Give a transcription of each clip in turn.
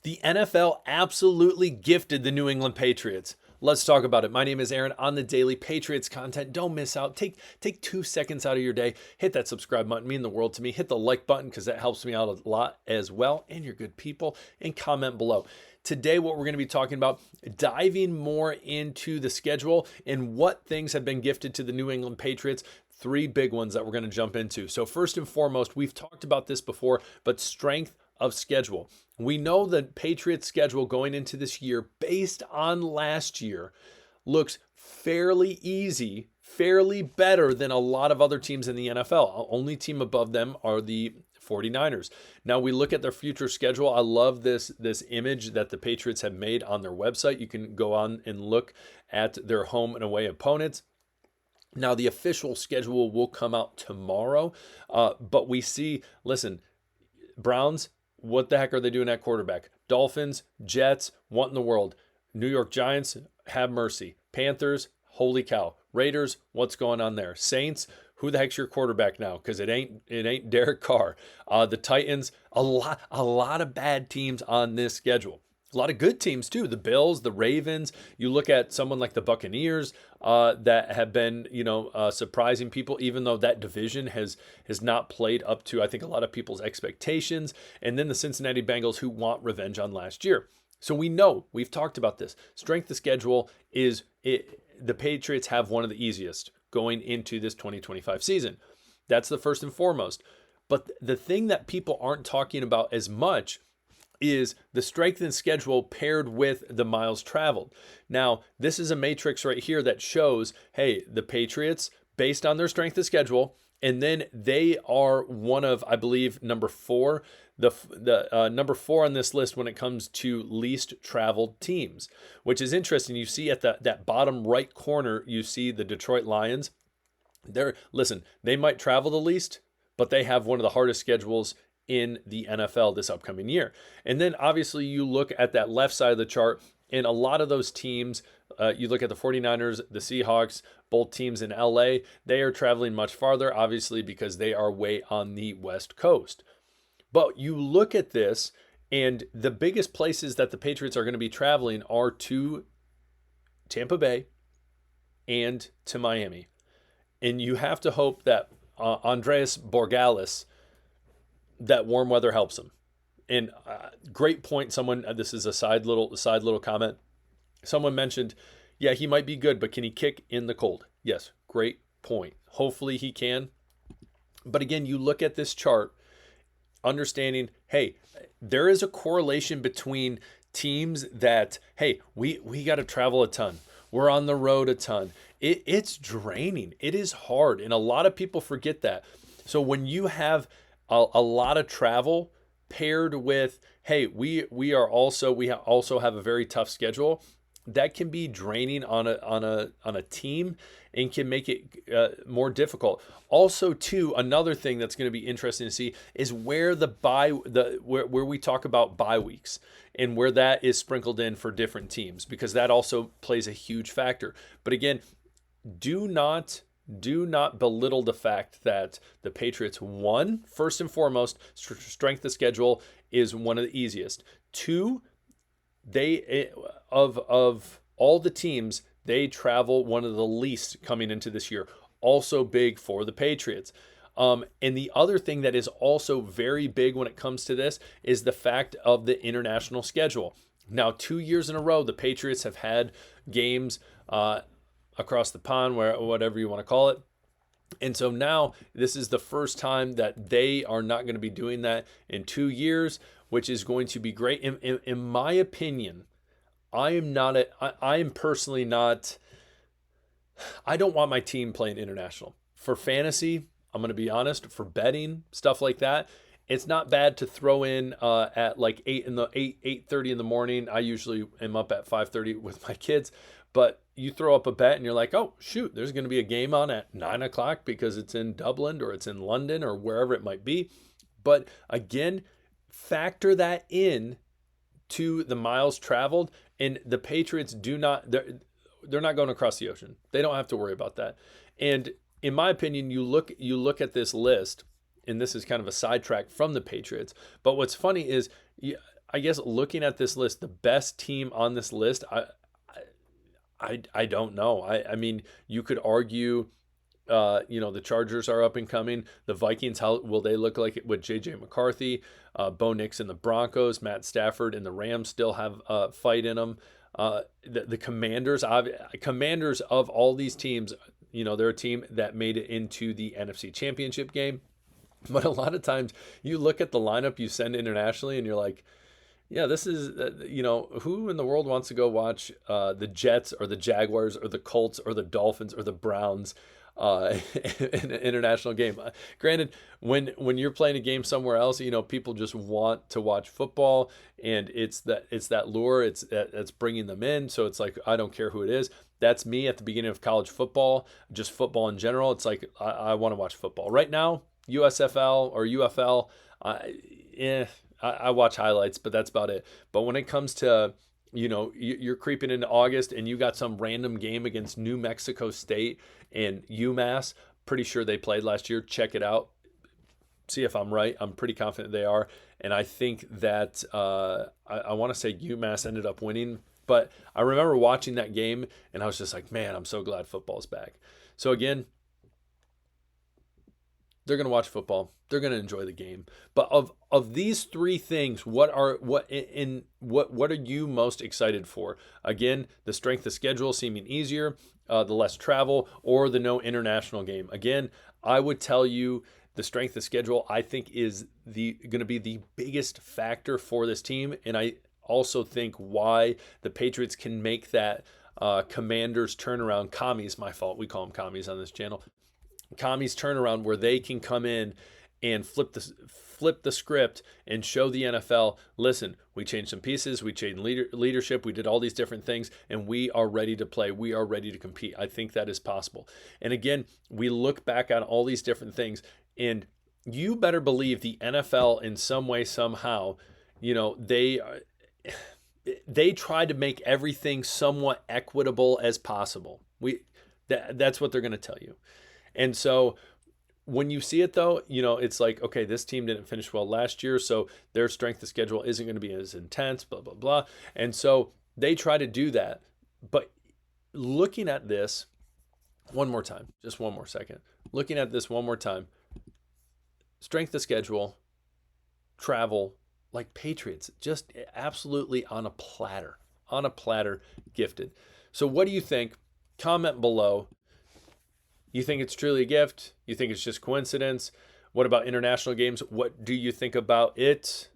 The NFL absolutely gifted the New England Patriots. Let's talk about it. My name is Aaron on the daily Patriots content. Don't miss out. Take 2 seconds out of your day. Hit that subscribe button. Mean the world to me. Hit the like button because that helps me out a lot as well. And you're good people. And comment below. Today, what we're going to be talking about, diving more into the schedule and what things have been gifted to the New England Patriots. Three big ones that we're going to jump into. So first and foremost, we've talked about this before, but strength of schedule. We know the Patriots schedule going into this year based on last year looks fairly easy, fairly better than a lot of other teams in the NFL. Only team above them are the 49ers. Now we look at their future schedule. I love this image that the Patriots have made on their website. You can go on and look at their home and away opponents. Now the official schedule will come out tomorrow, but we see, listen, Browns, what the heck are they doing at quarterback? Dolphins, Jets, what in the world? New York Giants, have mercy. Panthers, holy cow. Raiders, what's going on there? Saints, who the heck's your quarterback now? Because it ain't Derek Carr. The Titans, a lot of bad teams on this schedule. A lot of good teams too. The Bills, the Ravens. You look at someone like the Buccaneers that have been, surprising people, even though that division has not played up to, I think, a lot of people's expectations. And then the Cincinnati Bengals, who want revenge on last year. So we know, we've talked about this. Strength of schedule is the Patriots have one of the easiest going into this 2025 season. That's the first and foremost. But the thing that people aren't talking about as much is the strength and schedule paired with the miles traveled. Now, this is a matrix right here that shows, hey, the Patriots, based on their strength of schedule, and then they are one of, I believe, number 4, the number 4 on this list when it comes to least traveled teams, which is interesting. You see at that bottom right corner, you see the Detroit Lions. Listen, they might travel the least, but they have one of the hardest schedules in the NFL this upcoming year. And then obviously you look at that left side of the chart, and a lot of those teams, you look at the 49ers, the Seahawks, both teams in LA, they are traveling much farther, obviously, because they are way on the West Coast. But you look at this, and the biggest places that the Patriots are going to be traveling are to Tampa Bay and to Miami. And you have to hope that Andreas Borgalis, that warm weather helps him. And great point. This is a side little comment. Someone mentioned, yeah, he might be good, but can he kick in the cold? Yes, great point. Hopefully he can. But again, you look at this chart, understanding, hey, there is a correlation between teams that, hey, we got to travel a ton. We're on the road a ton. It's draining. It is hard. And a lot of people forget that. So when you have a lot of travel paired with, hey, we also have a very tough schedule, that can be draining on a team and can make it more difficult. Also, too, another thing that's going to be interesting to see is where where we talk about bye weeks and where that is sprinkled in for different teams, because that also plays a huge factor. But again, do not belittle the fact that the Patriots, one, first and foremost, strength of schedule is one of the easiest. Two, they of all the teams, they travel one of the least coming into this year. Also big for the Patriots. And the other thing that is also very big when it comes to this is the fact of the international schedule. Now, 2 years in a row, the Patriots have had games across the pond, whatever you want to call it. And so now this is the first time that they are not going to be doing that in 2 years, which is going to be great. In my opinion, I am personally not, I don't want my team playing international. For fantasy, I'm going to be honest, for betting, stuff like that, it's not bad to throw in at like 8:30 in the morning. I usually am up at 5:30 with my kids. But you throw up a bet and you're like, oh, shoot, there's going to be a game on at 9 o'clock because it's in Dublin or it's in London or wherever it might be. But again, factor that in to the miles traveled. And the Patriots they're not going across the ocean. They don't have to worry about that. And in my opinion, you look at this list, and this is kind of a sidetrack from the Patriots. But what's funny is I guess looking at this list, the best team on this list, I don't know. I mean, you could argue, the Chargers are up and coming. The Vikings, how will they look like with J.J. McCarthy? Bo Nix and the Broncos, Matt Stafford and the Rams still have a fight in them. The Commanders of all these teams, they're a team that made it into the NFC Championship game. But a lot of times you look at the lineup you send internationally and you're like, yeah, this is, who in the world wants to go watch the Jets or the Jaguars or the Colts or the Dolphins or the Browns in an international game? Granted, when you're playing a game somewhere else, people just want to watch football, and it's that lure, that's bringing them in. So it's like, I don't care who it is. That's me at the beginning of college football, just football in general. It's like, I want to watch football right now. USFL or UFL, I watch highlights, but that's about it. But when it comes to, you're creeping into August and you got some random game against New Mexico State and UMass, pretty sure they played last year. Check it out. See if I'm right. I'm pretty confident they are. And I think that I want to say UMass ended up winning. But I remember watching that game and I was just like, man, I'm so glad football's back. So again, they're going to watch football. They're going to enjoy the game. But of these three things, what are you most excited for? Again, the strength of schedule seeming easier, the less travel, or the no international game. Again, I would tell you the strength of schedule, I think, is going to be the biggest factor for this team. And I also think why the Patriots can make that Commanders turnaround. Commies, my fault. We call them commies on this channel. Commies turnaround where they can come in and flip the script and show the NFL, listen, we changed some pieces, we changed leadership, we did all these different things, and we are ready to play, we are ready to compete. I think that is possible. And again, we look back on all these different things, and you better believe the NFL in some way, somehow, they try to make everything somewhat equitable as possible. That's what they're going to tell you. And so when you see it, though, it's like, okay, this team didn't finish well last year, so their strength of schedule isn't going to be as intense, blah, blah, blah. And so they try to do that. But looking at this one more time, just one more second, looking at this one more time, strength of schedule, travel, like Patriots, just absolutely on a platter, gifted. So what do you think? Comment below. You think it's truly a gift? You think it's just coincidence? What about international games? What do you think about it?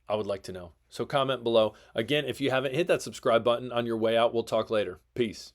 I would like to know. So comment below. Again, if you haven't, hit that subscribe button on your way out. We'll talk later. Peace.